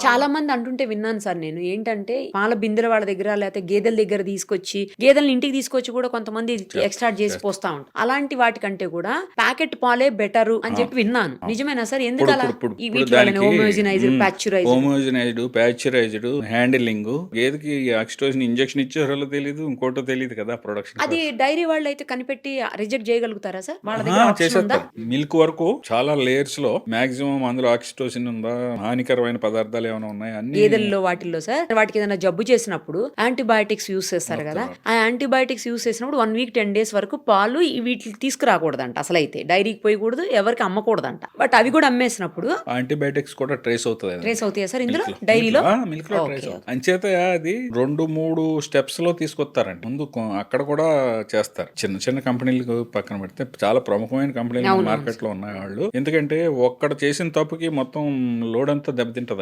చాలా మంది అంటుంటే విన్నాను సార్ నేను. ఏంటంటే పాల బిందెల వాళ్ళ దగ్గర లేకపోతే గేదెల దగ్గర తీసుకొచ్చి గేదెల్ని ఇంటికి తీసుకొచ్చి కూడా కొంతమంది ఎక్స్ట్రాక్ట్ చేసి పోస్తా ఉంటారు. అలాంటి వాటికంటే కూడా ప్యాకెట్ పాలే బెటరు అని చెప్పి విన్నాను. నిజమేనా సార్? ఎందుకు అలా? ఈ వీటి వల్ల హోమోజినైజ్డ్, ప్యాచ్యురైజ్డ్ హ్యాండిలింగ్, గేదెకి ఆక్సిటోసిన్ ఇంజెక్షన్ ఇచ్చారో తెలియదు, ఇంకోటో తెలియదు కదా ప్రొడక్షన్. అది డైరీ వాళ్ళు అయితే కనిపెట్టి రిజెక్ట్ చేయగలుగుతారా సార్? వాళ్ళ దగ్గర ఆప్షన్ ఉందా? మిల్క్ వరకు చాలా లేయర్స్ లో మాక్సిమం అందులో ఆక్సిటోసిన్ ఉందా, హానికరమైన పదార్థాలు ఏమైనా ఉన్నాయి అన్ని గేదెల్లో వాటిల్లో సార్ వాటికి ఏదైనా జబ్బు చేసినప్పుడు యాంటీబయాటిక్స్ యూస్ చేస్తారు కదా, ఆ యాంటీబయాటిక్స్ యూస్ చేసినప్పుడు 1 వీక్ 10 days వరకు పాలు వీటికి తీసుకురాకూడదంట. అసలు అయితే డైరీకి పోయకూడదు, ఎవరికి అమ్మకూడదంట. బట్ అవి కూడా అమ్మేసినప్పుడు యాంటీబయాటిక్స్ కూడా ట్రేస్ అవుతుంది. ట్రేస్ అవుతాయి సార్ ఇందులో డైరీలో? మిల్క్ లో ట్రేస్ అవుతుంది. అంచేత అది 2-3 స్టెప్స్ లో తీసుకొస్తారండి. ముందు అక్కడ కూడా చేస్తారు. చిన్న చిన్న కంపెనీలకు పక్కన పెడితే చాలా ప్రముఖమైన కంపెనీలు మార్కెట్ లో ఉన్నాయి వాళ్ళు. ఎందుకంటే ఒక్కడ చేసిన తప్పుకి మొత్తం లోడ్ అంతా దెబ్బతింటది.